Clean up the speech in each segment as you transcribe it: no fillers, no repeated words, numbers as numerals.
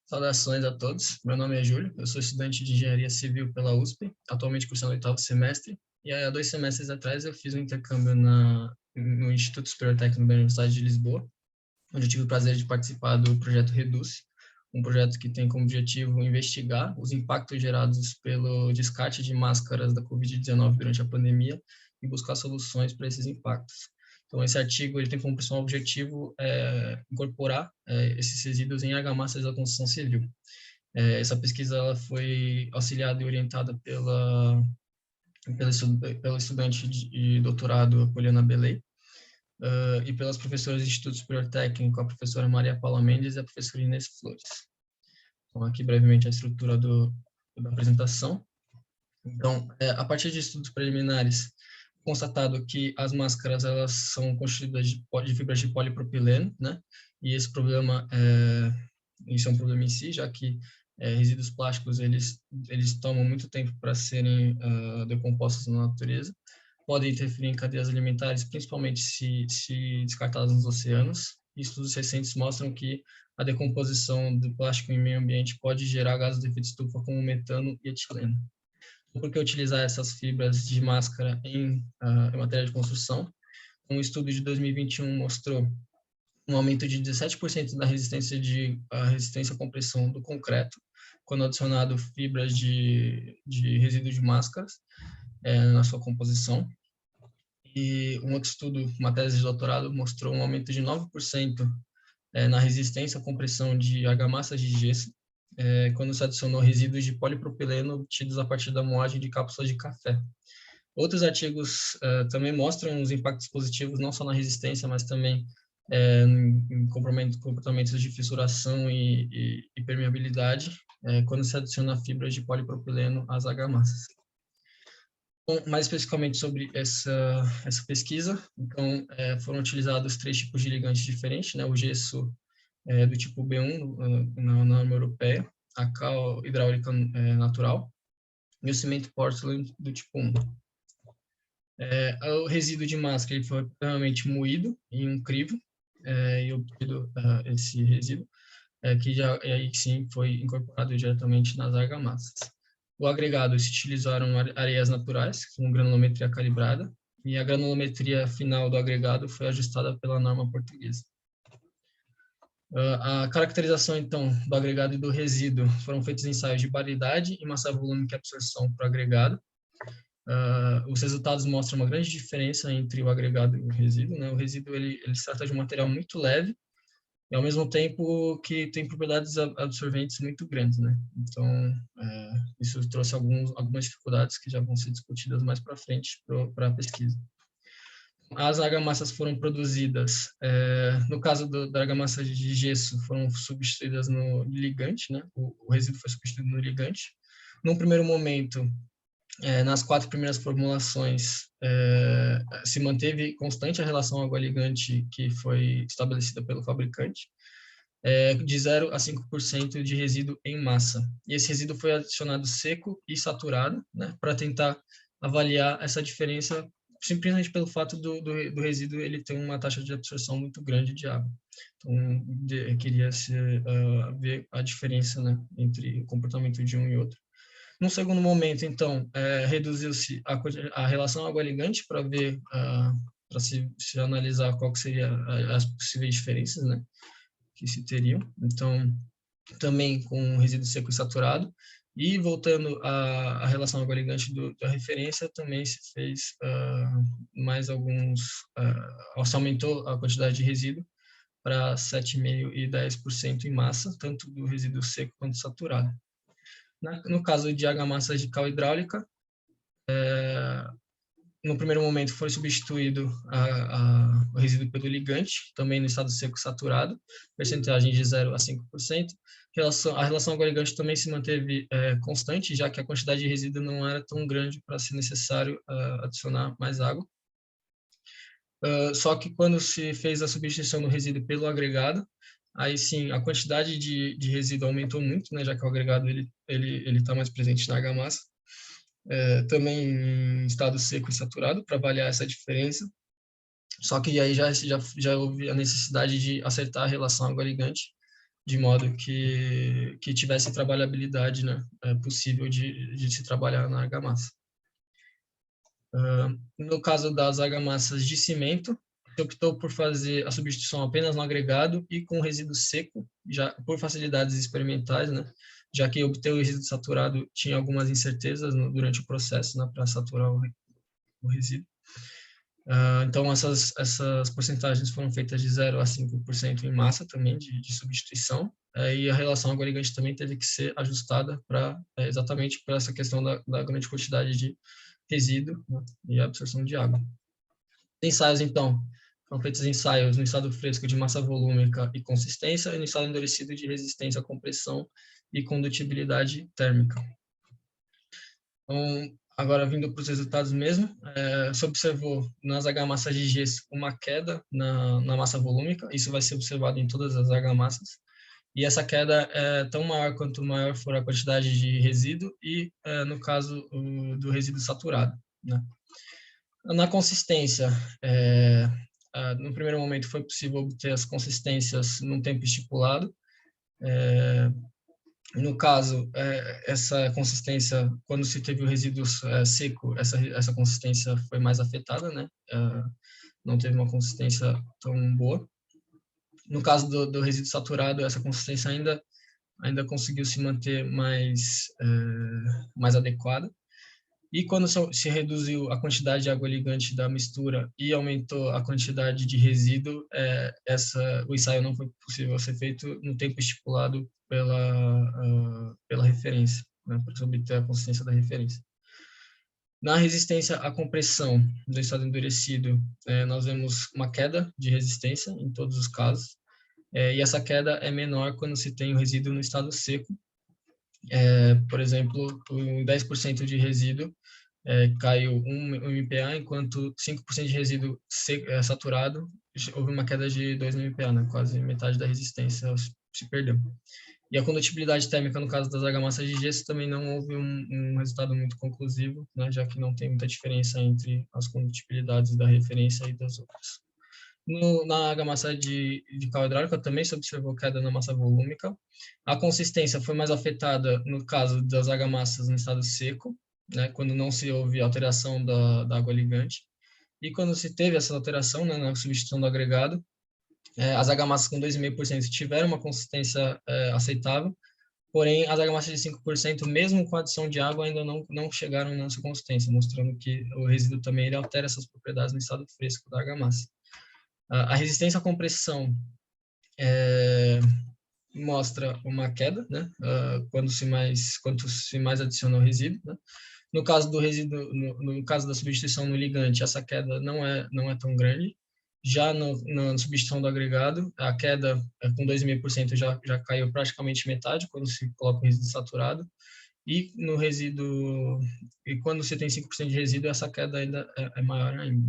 Saudações a todos. Meu nome é Júlio, eu sou estudante de Engenharia Civil pela USP, atualmente cursando o oitavo semestre. E há 2 semestres atrás eu fiz um intercâmbio no Instituto Superior Técnico da Universidade de Lisboa, onde eu tive o prazer de participar do projeto Reduz, um projeto que tem como objetivo investigar os impactos gerados pelo descarte de máscaras da Covid-19 durante a pandemia e buscar soluções para esses impactos. Então, esse artigo ele tem como principal objetivo incorporar esses resíduos em argamassas da construção civil. Essa pesquisa ela foi auxiliada e orientada pela estudante de doutorado Poliana Belay, e pelas professoras do Instituto Superior Técnico, a professora Maria Paula Mendes e a professora Inês Flores. Então, aqui brevemente a estrutura da apresentação. Então, a partir de estudos preliminares, constatado que as máscaras elas são constituídas de fibras de polipropileno, né? E esse problema isso é um problema em si, já que resíduos plásticos eles tomam muito tempo para serem decompostos na natureza, podem interferir em cadeias alimentares, principalmente se descartadas nos oceanos. E estudos recentes mostram que a decomposição do plástico em meio ambiente pode gerar gases de efeito estufa como metano e etileno. Por que utilizar essas fibras de máscara em matéria de construção? Um estudo de 2021 mostrou um aumento de 17% da resistência à compressão do concreto, quando adicionado fibras de resíduo de máscaras na sua composição. E um outro estudo, uma tese de doutorado, mostrou um aumento de 9% na resistência à compressão de argamassas de gesso, quando se adicionou resíduos de polipropileno obtidos a partir da moagem de cápsulas de café. Outros artigos também mostram os impactos positivos, não só na resistência, mas também em comportamentos de fissuração e permeabilidade, quando se adiciona fibras de polipropileno às argamassas. Bom, mais especificamente sobre essa pesquisa, então, foram utilizados 3 tipos de ligantes diferentes, né? O gesso do tipo B1 na norma europeia, a cal hidráulica natural e o cimento portland do tipo 1. O resíduo de máscara ele foi previamente moído em um crivo e obtido esse resíduo, que aí sim foi incorporado diretamente nas argamassas. O agregado se utilizaram areias naturais com granulometria calibrada e a granulometria final do agregado foi ajustada pela norma portuguesa. A caracterização, então, do agregado e do resíduo foram feitos ensaios de baridade e massa volúmica e absorção para o agregado. Os resultados mostram uma grande diferença entre o agregado e o resíduo, né? O resíduo ele se trata de um material muito leve e, ao mesmo tempo, que tem propriedades absorventes muito grandes, né? Então, isso trouxe algumas dificuldades que já vão ser discutidas mais para frente para a pesquisa. As argamassas foram produzidas, no caso da argamassa de gesso, foram substituídas no ligante, né? O resíduo foi substituído no ligante. Num primeiro momento, nas 4 primeiras formulações, se manteve constante a relação água-ligante que foi estabelecida pelo fabricante, de 0 a 5% de resíduo em massa. E esse resíduo foi adicionado seco e saturado, né, para tentar avaliar essa diferença, simplesmente pelo fato do resíduo ele ter uma taxa de absorção muito grande de água. Então, queria-se ver a diferença, né, entre o comportamento de um e outro. Num segundo momento, então, reduziu-se a relação água-ligante para ver, para se analisar qual que seria as possíveis diferenças, né, que se teriam. Então, também com resíduo seco e saturado. E voltando à relação água-ligante da referência, também se fez mais alguns, se aumentou a quantidade de resíduo para 7,5% e 10% em massa, tanto do resíduo seco quanto saturado. No caso de argamassas de cal hidráulica, no primeiro momento foi substituído o resíduo pelo ligante, também no estado seco saturado, percentagem de 0 a 5%. A relação água-ligante também se manteve constante, já que a quantidade de resíduo não era tão grande para ser necessário adicionar mais água. Só que quando se fez a substituição do resíduo pelo agregado, aí sim, a quantidade de resíduo aumentou muito, né, já que o agregado ele está mais presente na argamassa. Também em estado seco e saturado, para avaliar essa diferença. Só que aí já houve a necessidade de acertar a relação água-ligante de modo que tivesse trabalhabilidade, né, possível de se trabalhar na argamassa. No caso das argamassas de cimento, se optou por fazer a substituição apenas no agregado e com resíduo seco, já por facilidades experimentais, né, já que obter o resíduo saturado tinha algumas incertezas durante o processo, né, para saturar o resíduo. Então, essas porcentagens foram feitas de 0 a 5% em massa também, de substituição, e a relação água-ligante também teve que ser ajustada para exatamente para essa questão da grande quantidade de resíduo, né, e absorção de água. Ensaios, então, foram feitos ensaios no estado fresco de massa volúmica e consistência e no estado endurecido de resistência à compressão e condutibilidade térmica. Então, agora vindo para os resultados mesmo, se observou nas argamassas de gesso uma queda na massa volúmica, isso vai ser observado em todas as argamassas, e essa queda é tão maior quanto maior for a quantidade de resíduo e, no caso, do resíduo saturado, né? Na consistência, no primeiro momento foi possível obter as consistências num tempo estipulado. No caso, essa consistência, quando se teve o resíduo seco, essa consistência foi mais afetada, né? Não teve uma consistência tão boa. No caso do resíduo saturado, essa consistência ainda conseguiu se manter mais adequada. E quando se reduziu a quantidade de água ligante da mistura e aumentou a quantidade de resíduo, o ensaio não foi possível ser feito no tempo estipulado pela referência, né, para obter a consistência da referência. Na resistência à compressão do estado endurecido, nós vemos uma queda de resistência em todos os casos, e essa queda é menor quando se tem o resíduo no estado seco. Por exemplo, 10% de resíduo caiu 1 MPa, enquanto 5% de resíduo saturado houve uma queda de 2 MPa, né? Quase metade da resistência se perdeu. E a condutibilidade térmica, no caso das argamassas de gesso, também não houve um resultado muito conclusivo, né? Já que não tem muita diferença entre as condutibilidades da referência e das outras. Na argamassa de cal hidráulica também se observou queda na massa volúmica. A consistência foi mais afetada no caso das argamassas no estado seco, né, quando não se houve alteração da água ligante. E quando se teve essa alteração, né, na substituição do agregado, as argamassas com 2,5% tiveram uma consistência aceitável, porém as argamassas de 5%, mesmo com a adição de água, ainda não chegaram nessa consistência, mostrando que o resíduo também ele altera essas propriedades no estado fresco da argamassa. A resistência à compressão mostra uma queda, né? Quanto se mais adiciona o resíduo, né? No caso do resíduo, no caso da substituição no ligante, essa queda não é tão grande. Já na substituição do agregado, a queda com 2,5% já caiu praticamente metade quando se coloca o resíduo saturado. E no resíduo, e quando você tem 5% de resíduo, essa queda ainda é maior ainda.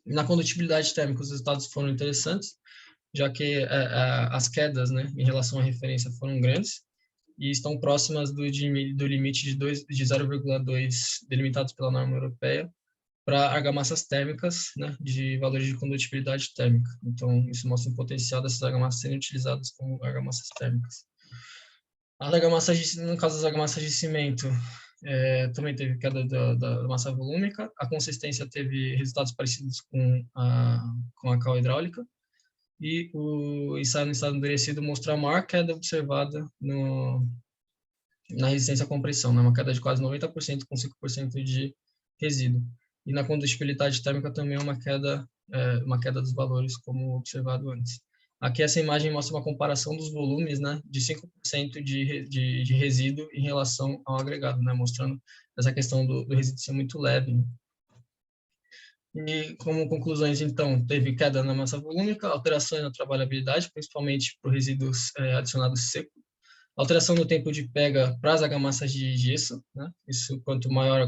Na condutibilidade térmica, os resultados foram interessantes, já que as quedas, né, em relação à referência foram grandes e estão próximas do limite de 0,2 delimitados pela norma europeia para argamassas térmicas, né, de valores de condutibilidade térmica. Então, isso mostra o potencial dessas argamassas serem utilizadas como argamassas térmicas. No caso das argamassas de cimento, também teve queda da massa volúmica. A consistência teve resultados parecidos com a cal hidráulica. E o ensaio no estado endurecido mostrou a maior queda observada na resistência à compressão, né? Uma queda de quase 90% com 5% de resíduo. E na condutibilidade térmica também uma queda dos valores, como observado antes. Aqui essa imagem mostra uma comparação dos volumes, né, de 5% de resíduo em relação ao agregado, né, mostrando essa questão do resíduo ser muito leve. E como conclusões, então, teve queda na massa volúmica, alterações na trabalhabilidade, principalmente para resíduos adicionados seco, alteração no tempo de pega para as argamassas de gesso, né? Isso, quanto maior a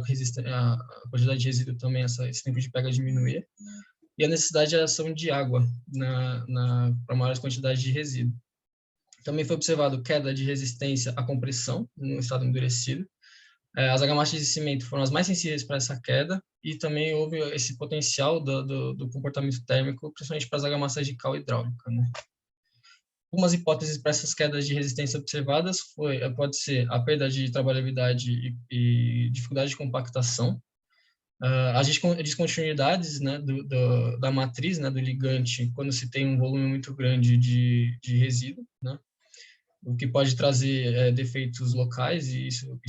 quantidade de resíduo, também esse tempo de pega diminuía. E a necessidade de ação de água para maiores quantidades de resíduo. Também foi observado queda de resistência à compressão no estado endurecido. As argamassas de cimento foram as mais sensíveis para essa queda e também houve esse potencial do comportamento térmico, principalmente para as argamassas de cal hidráulica, né? Algumas hipóteses para essas quedas de resistência observadas pode ser a perda de trabalhabilidade e dificuldade de compactação, as descontinuidades, né, da matriz, né, do ligante, quando se tem um volume muito grande de resíduo, né, o que pode trazer defeitos locais e isso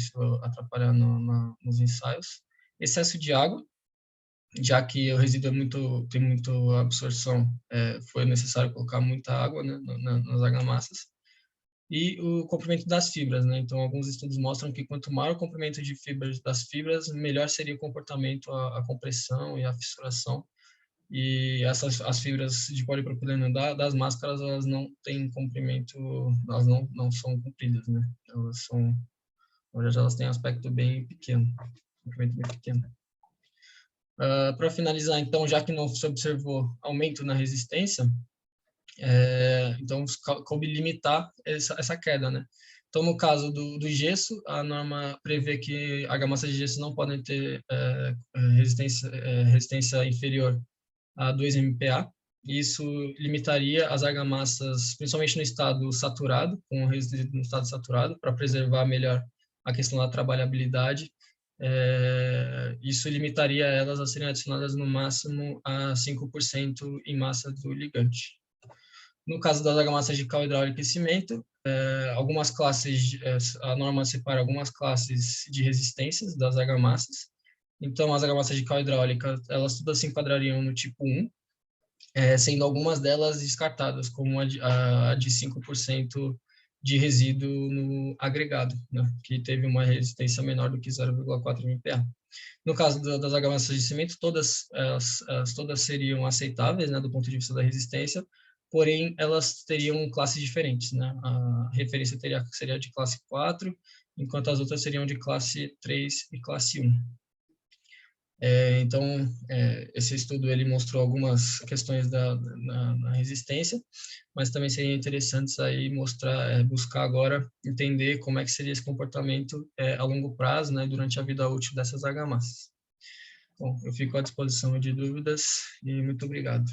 atrapalhar nos ensaios. Excesso de água, já que o resíduo tem muita absorção, foi necessário colocar muita água, né, nas argamassas. E o comprimento das fibras, né? Então, alguns estudos mostram que quanto maior o comprimento de fibras das fibras, melhor seria o comportamento, a compressão e a fissuração. E as fibras de polipropileno das máscaras, elas não têm comprimento, elas não são compridas, né? Na verdade, elas têm um aspecto bem pequeno, comprimento bem pequeno. Para finalizar, então, já que não se observou aumento na resistência, então coube limitar essa queda, né? Então, no caso do gesso, a norma prevê que argamassas de gesso não podem ter resistência inferior a 2 MPa. Isso limitaria as argamassas, principalmente no estado saturado, com o resíduo no estado saturado, para preservar melhor a questão da trabalhabilidade. Isso limitaria elas a serem adicionadas no máximo a 5% em massa do ligante. No caso das argamassas de cal hidráulica e cimento, algumas classes, a norma separa algumas classes de resistências das argamassas. Então, as argamassas de cal hidráulica, elas todas se enquadrariam no tipo 1, sendo algumas delas descartadas, como a de 5% de resíduo no agregado, né, que teve uma resistência menor do que 0,4 MPa. No caso das argamassas de cimento, todas seriam aceitáveis, né, do ponto de vista da resistência, porém elas teriam classes diferentes, né? A referência seria de classe 4, enquanto as outras seriam de classe 3 e classe 1. Então, esse estudo ele mostrou algumas questões na resistência, mas também seria interessante aí buscar agora entender como é que seria esse comportamento a longo prazo, né, durante a vida útil dessas argamassas. Bom, eu fico à disposição de dúvidas e muito obrigado.